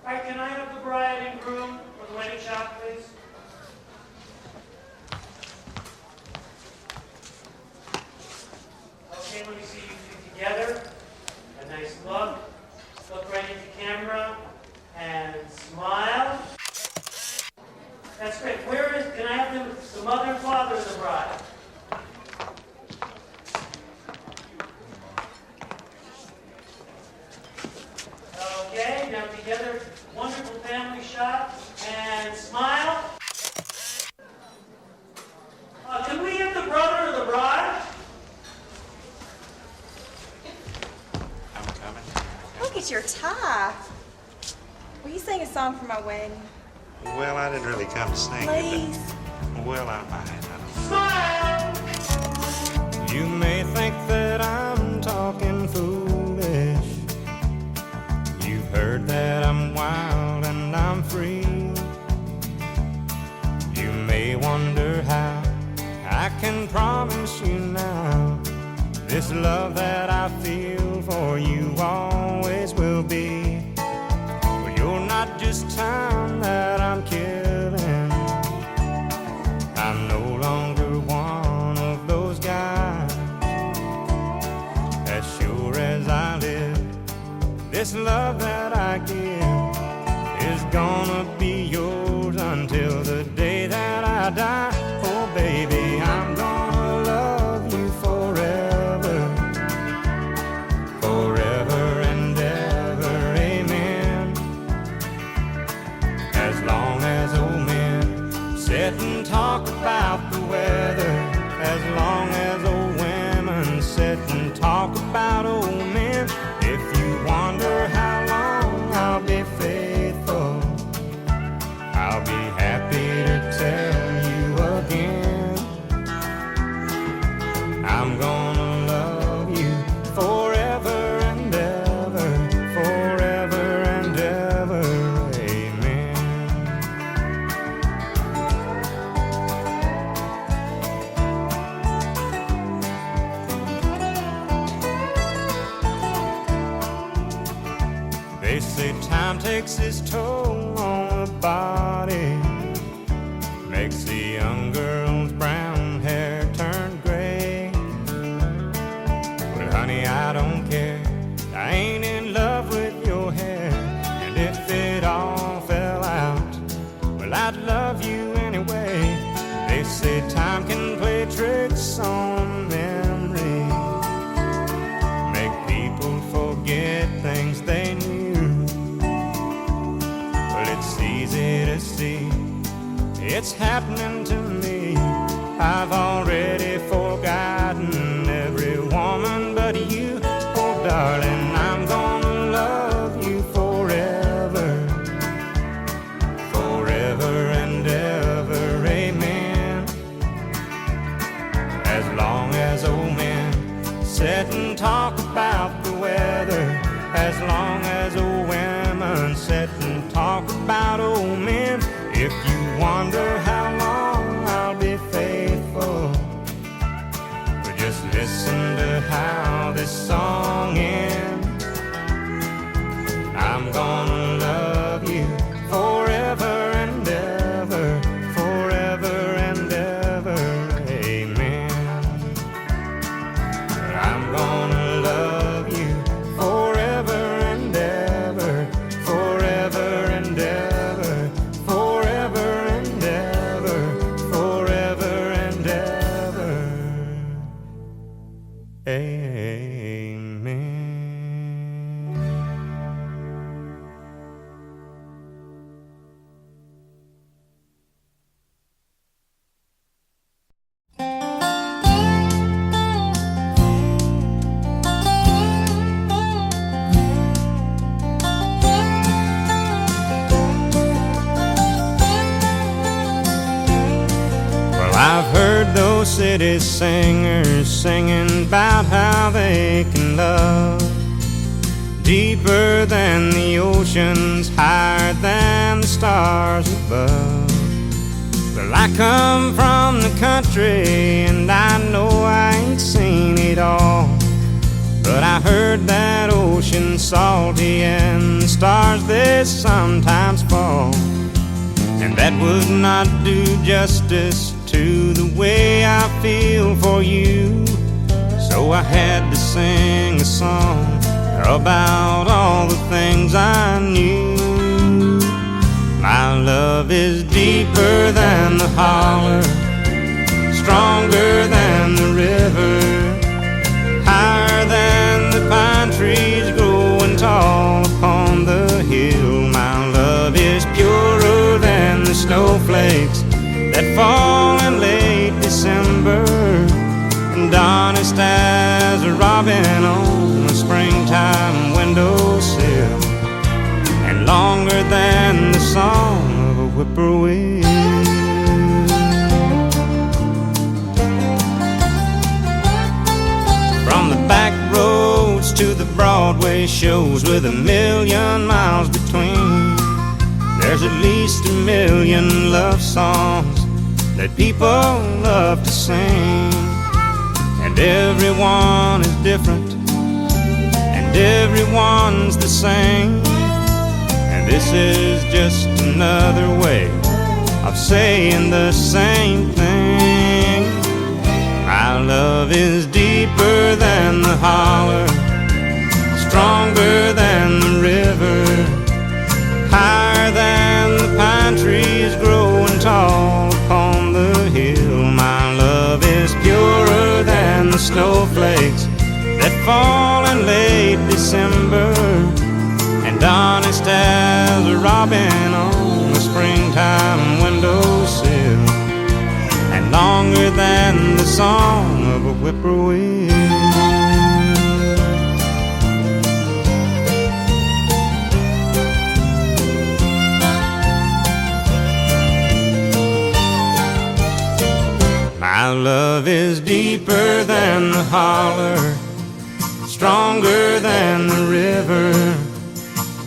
All right, can I have the bride and groom for the wedding shot, please? Okay, let me see you two together. A nice look. Look right into camera and smile. That's great. Can I have the mother and father of the bride? Okay, now together, wonderful family shot, and smile. Can we have the brother of the bride? I'm coming. Look at your tie. Will you sing a song for my wedding? Well, I didn't really come to sing. Please. Well, I might. Smile! You may think that I'm talking foolish. You've heard that I'm wild and I'm free. You may wonder how I can promise you now this love that I feel for you always will be. But you're not just time that I'm killing. I'm no longer one of those guys. As sure as I live, this love that I give is gonna be yours until the day that I die. Oh baby, I'm gonna love you forever, forever and ever, amen. As long as old men sit and talk about the weather, as long as old women sit and talk about old men. If you wonder how long I'll be faithful, I'll be happy to tell you again. I'm gonna love you forever and ever, forever and ever, amen. They say time takes its toll on the body, makes the young girl's brown hair turn gray. Well, honey, I don't care. I ain't in love with your hair. And if it all fell out, well, I'd love you anyway. They say time can play tricks on memory, make people forget things they knew. Well, it's easy to see it's happening to me. I've already forgotten every woman but you. Oh, darling, I'm gonna love you forever, forever and ever, amen. As long as old men sit and talk about the weather, as long as old women sit and talk about old men. If you wonder how long I'll be faithful, but just listen to how this song ends. I'm gonna love you forever and ever, forever and ever, amen. I'm gonna love you forever and ever, forever and ever, forever and ever, forever and ever, amen. Well, I've heard those city singers singing about how they can love deeper than the oceans, higher than the stars above. Well, I come from the country and I know I ain't seen it all, But I heard that ocean's salty and the stars they sometimes fall, and that would not do justice to the way I feel for you. So I had to sing a song about all the things I knew. My love is deeper than the holler, stronger than the river, higher than the pine trees growing tall upon the hill. My love is purer than the snowflakes that fall in late December, and honest as a robin on a springtime windowsill, and longer than the song of a whippoorwill. From the back roads to the Broadway shows with 1,000,000 miles between, there's at least 1,000,000 love songs that people love to sing. And everyone is different, and everyone's the same. And this is just another way of saying the same thing. My love is deeper than the holler, stronger than the river, higher than the pine trees growing tall upon the hill. My love is purer than the snowflakes that fall in late December, and honest as a robin on a springtime windowsill, and longer than the song of a whippoorwill. My love is deeper than the holler, stronger than the river,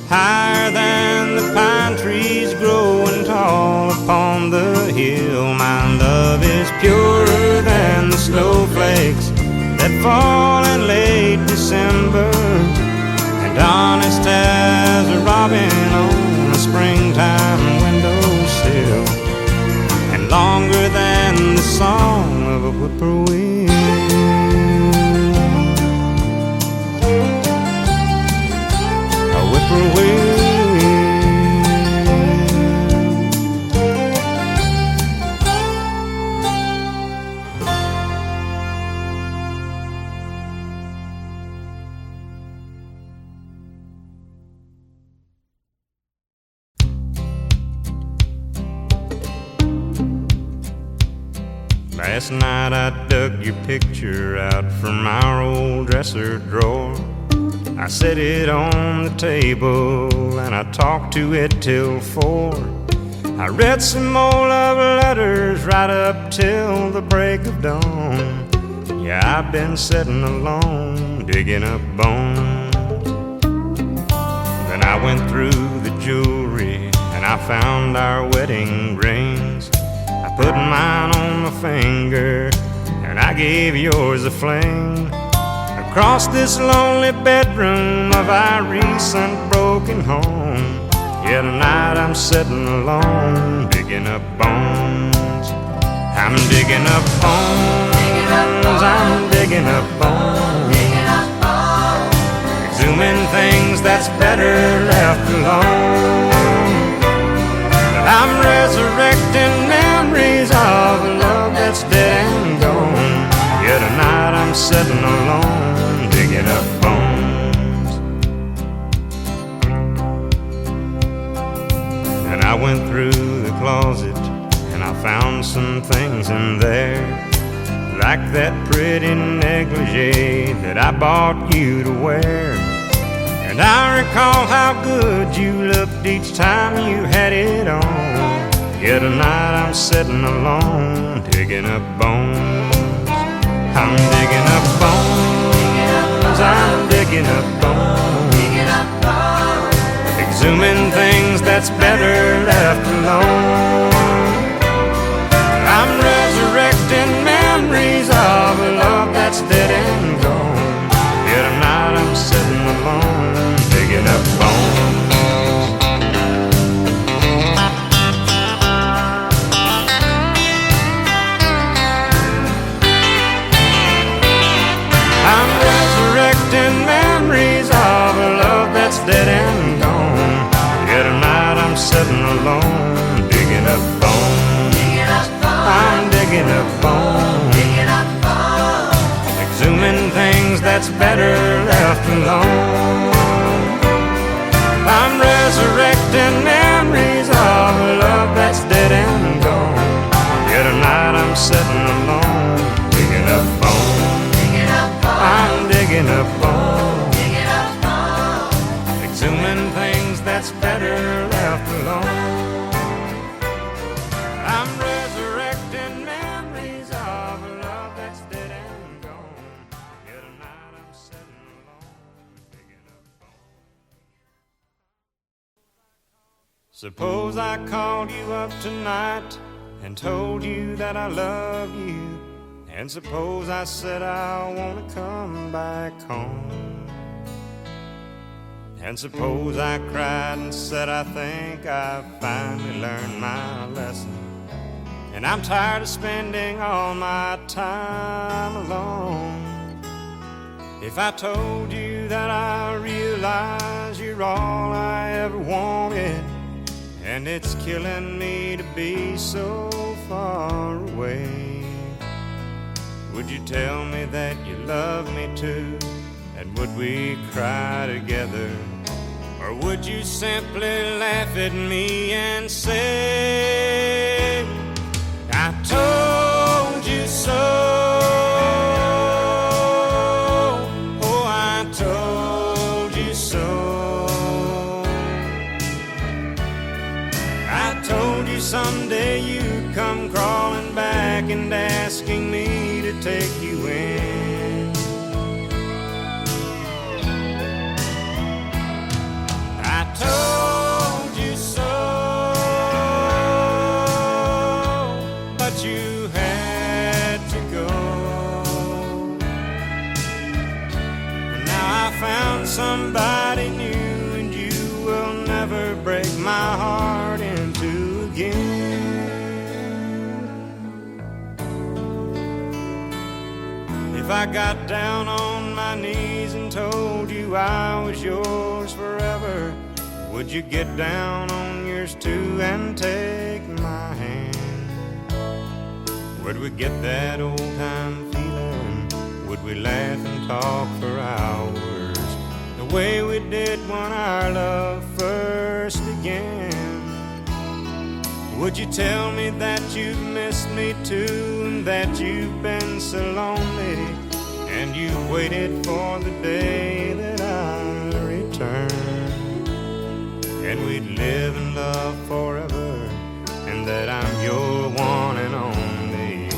higher than the pine trees growing tall upon the hill. My love is purer than the snowflakes that fall in late December, and honest as a robin on a springtime windowsill, and longer than the song of a whippoorwill. A whippoorwill. Last night I dug your picture out from our old dresser drawer. I set it on the table and I talked to it till 4. I read some more love letters right up till the break of dawn. Yeah, I've been sitting alone, digging up bones. Then I went through the jewelry and I found our wedding rings. I put mine on my finger and I gave yours a fling. Across this lonely bedroom of our recent broken home, yeah, tonight I'm sitting alone, digging up bones. I'm digging up bones, I'm digging up bones, exhuming things that's better left alone. But I'm resurrecting memories of a love that's dead and gone. Yeah, tonight I'm sitting alone, digging up bones. And I went through the closet and I found some things in there, like that pretty negligee that I bought you to wear. And I recall how good you looked each time you had it on. Yeah, tonight I'm sitting alone, digging up bones. I'm digging up bones, I'm digging up bones, exhuming things that's better left alone. I'm resurrecting memories of a love that's dead and gone. Yeah, tonight dead and gone. Yet tonight I'm sitting alone, digging up bones. I'm digging up bones, exhuming things that's better left alone. I'm resurrecting memories of a love that's dead and gone. Yet tonight I'm sitting alone, digging up bones. I'm digging up bones, exhuming things that's better left alone. I'm resurrecting memories of a love that's dead and gone. Yet tonight I'm sitting alone, digging up bones. Suppose I called you up tonight and told you that I love you. And suppose I said I want to come back home. And suppose I cried and said I think I've finally learned my lesson, and I'm tired of spending all my time alone. If I told you that I realize you're all I ever wanted, and it's killing me to be so far away, would you tell me that you love me too? And would we cry together? Or would you simply laugh at me and say, I told you so? Oh, I told you so. I told you someday you'd come crawling back and asking me to take you in. I told you so, but you had to go. And now I found somebody new, and you will never break my heart in two again. If I got down on my knees and told you I was yours forever, would you get down on yours too and take my hand? Would we get that old time feeling? Would we laugh and talk for hours, the way we did when our love first began? Would you tell me that you've missed me too, and that you've been so lonely, and you waited for the day that I return, and we'd live in love forever, and that I'm your one and only?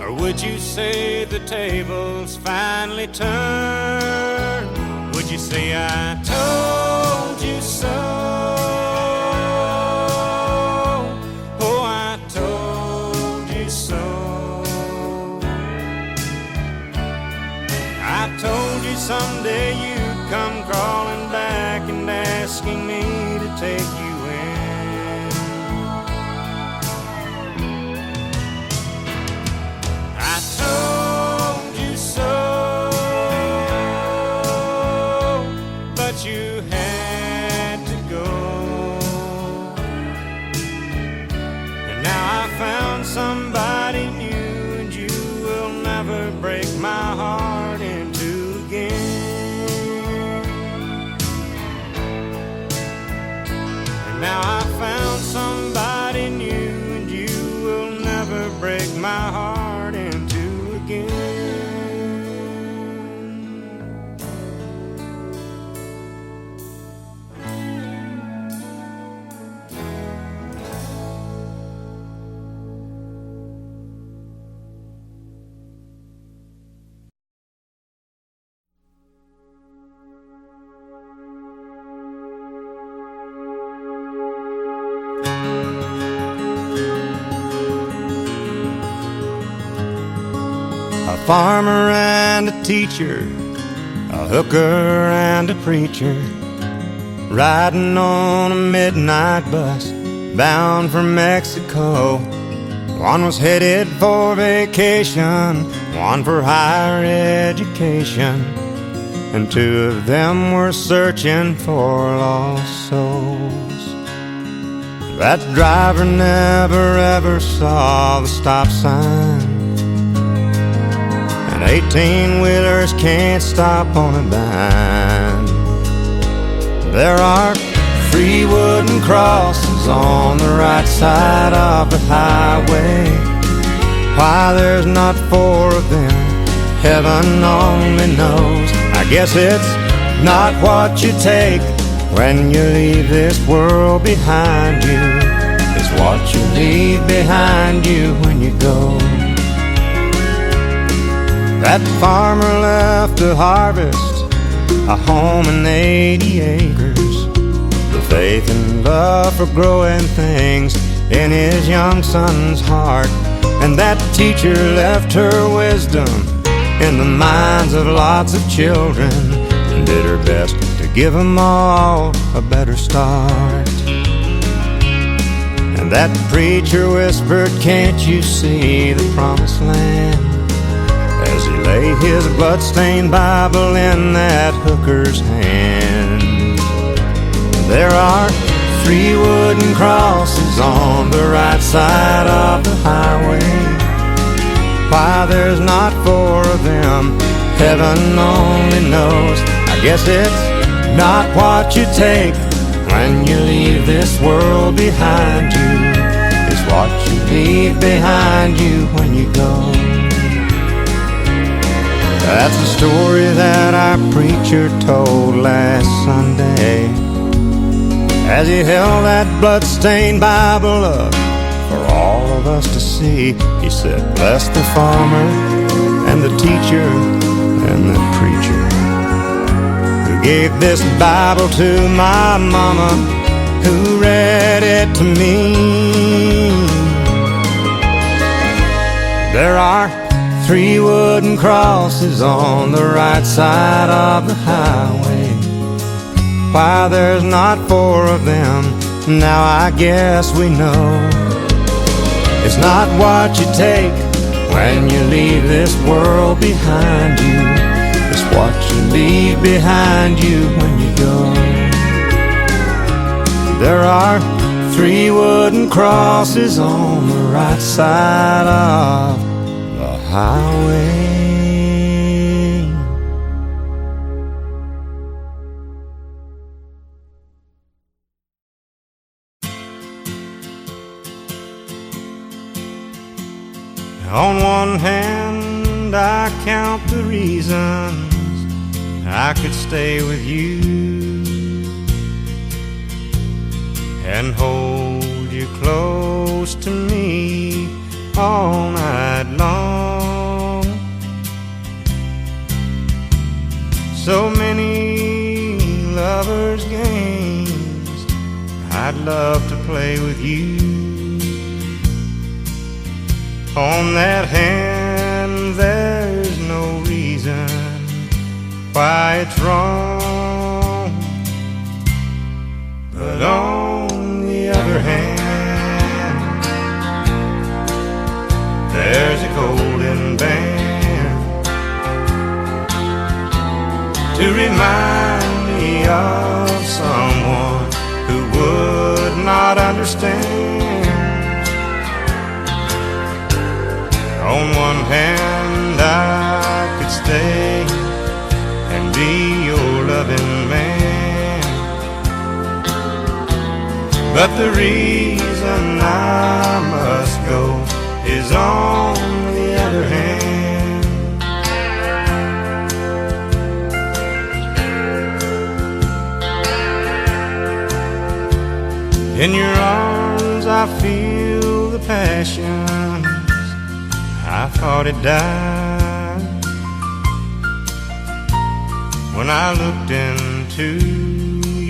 Or would you say the tables finally turned? Would you say I told you so? Oh, I told you so. I told you someday you'd come crawling back and asking me to take you in. I told you so, but you had to go. And now I found somebody new, and you will never break my heart in two again. Now I found somebody new, and you will never break my heart in two again. A farmer and a teacher, a hooker and a preacher, riding on a midnight bus bound for Mexico. One was headed for vacation, one for higher education. and two of them were searching for lost souls. That driver never ever saw the stop sign, and 18-wheelers can't stop on a dime. There are 3 wooden crosses on the right side of the highway. Why there's not 4 of them, heaven only knows. I guess it's not what you take when you leave this world behind you. It's what you leave behind you when you go. That farmer left to harvest a home and 80 acres, the faith and love for growing things in his young son's heart. And that teacher left her wisdom in the minds of lots of children, and did her best to give them all a better start. And that preacher whispered, "Can't you see the promised land?" as he lay his bloodstained Bible in that hooker's hand. There are 3 wooden crosses on the right side of the highway. Why there's not 4 of them, heaven only knows. I guess it's not what you take when you leave this world behind you. It's what you leave behind you when you go. That's the story that our preacher told last Sunday as he held that blood-stained Bible up for all of us to see. He said, "Bless the farmer and the teacher and the preacher who gave this Bible to my mama, who read it to me." There are 3 wooden crosses on the right side of the highway. Why there's not 4 of them, now I guess we know. It's not what you take when you leave this world behind you. It's what you leave behind you when you go. There are 3 wooden crosses on the right side of the highway. On one hand, I count the reasons I could stay with you and hold you close to me all night long. So many lovers' games I'd love to play with you. On that hand, there's no reason why it's wrong. But on the other hand, there's a golden band to remind me of someone who would not understand. On one hand, I could stay and be your loving man, but the reason I must go is on the other hand. In your arms I feel the passion I thought it died when I looked into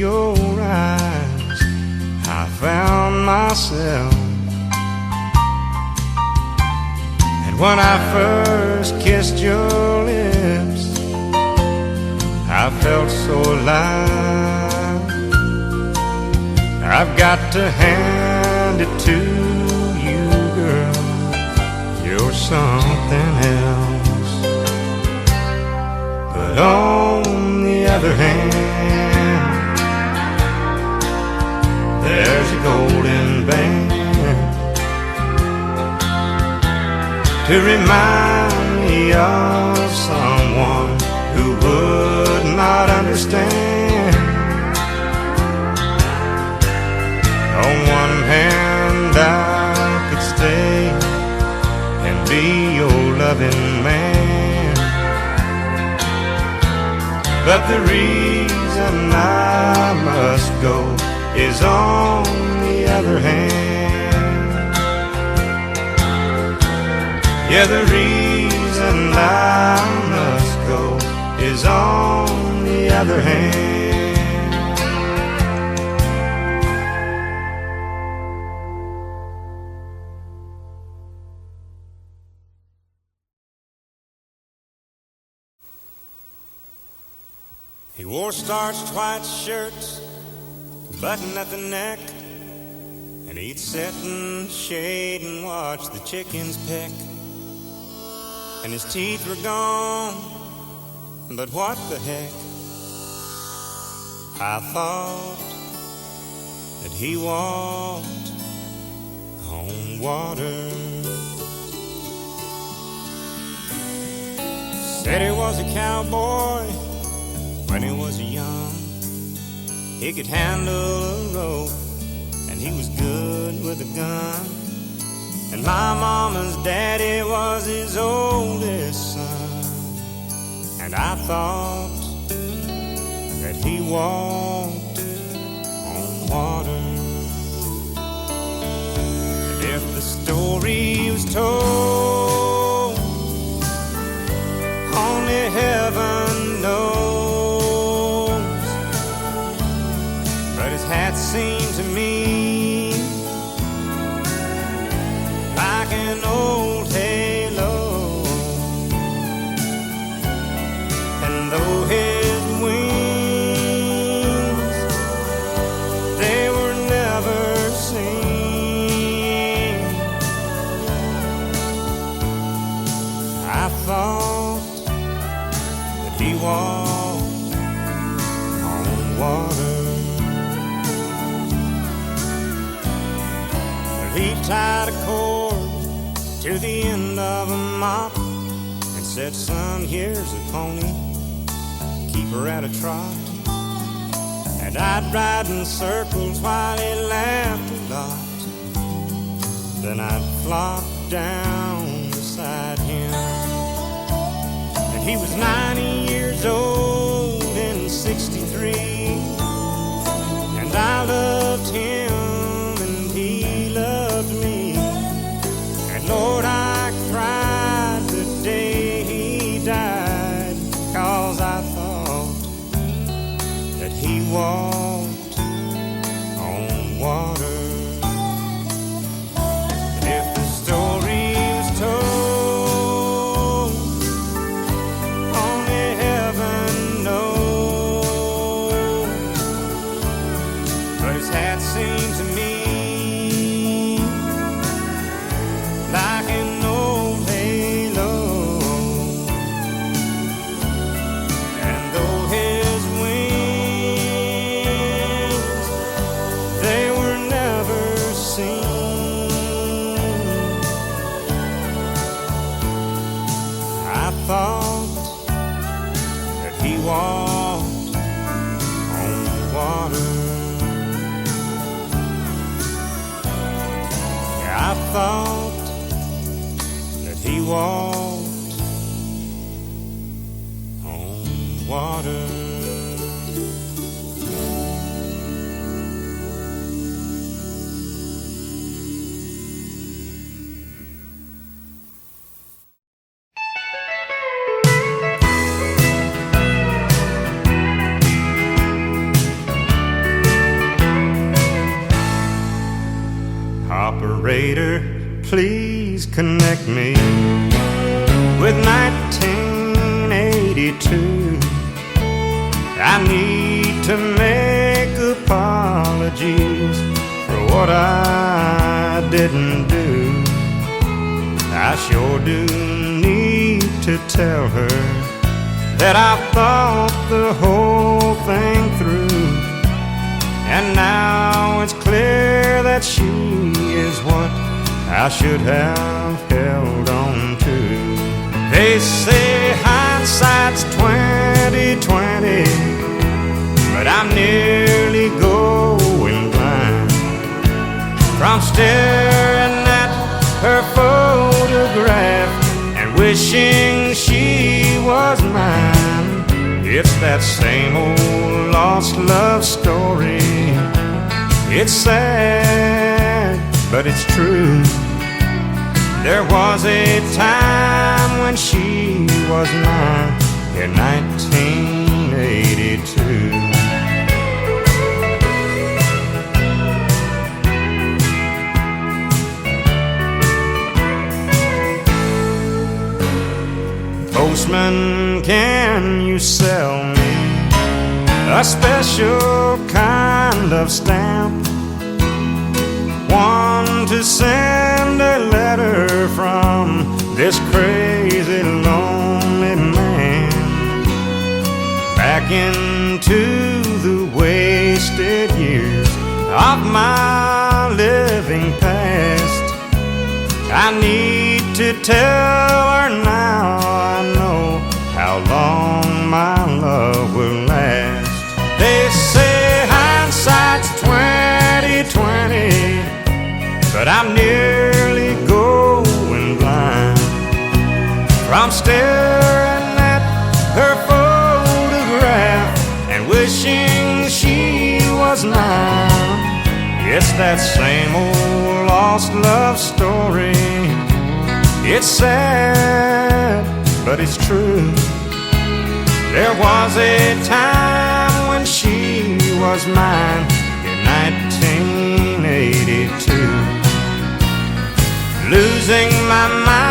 your eyes. I found myself, and when I first kissed your lips, I felt so alive. I've got to hand it to you, girl, you're something else. But on other hand, there's a golden band to remind me of someone who would not understand. On one hand I could stay and be your loving man, but the reason I must go is on the other hand. Yeah, the reason I must go is on the other hand. He wore starched white shirts, button at the neck, and he'd sit in the shade and watch the chickens peck. And his teeth were gone, but what the heck? I thought that he walked on water. Said he was a cowboy when he was young. He could handle a rope, and he was good with a gun. And my mama's daddy was his oldest son. And I thought that he walked on water. And if the story was told, only heaven knows. But his hat seemed to me like an old halo, and though his wings, they were never seen, I thought that he walked on water. He tied a cord to the end of a mop and said, son, here's a pony, keep her at a trot. And I'd ride in circles while he laughed a lot. Then I'd flop down beside him, and he was 90 years old in 63, and I loved him and he loved me. And Lord, I cried the day he died, 'cause I thought that he walked on water. And if the story was told, only heaven knows. But his hat seemed to me like an old halo, and though his wings, they were never seen, I thought that he walked on water. Yeah, I thought that he walked on water. Operator, please connect me with 1982. I need to make apologies for what I didn't do. I sure do need to tell her that I thought the whole thing through, and now it's clear that she is what I should have held on to. They say hindsight's 20/20, but I'm nearly going blind from staring at her photograph and wishing she was mine. It's that same old lost love story. It's sad, but it's true. There was a time when she was mine in 1982. Postman, can you sell me a special kind of stamp? One to send a letter from this crazy lonely man back into the wasted years of my living past. I need to tell her now I know how long my love will last. They say hindsight's 20/20, but I'm nearly going blind from staring at her photograph and wishing she was mine. It's that same old lost love story. It's sad, but it's true. There was a time when she was mine in 1982. Losing my mind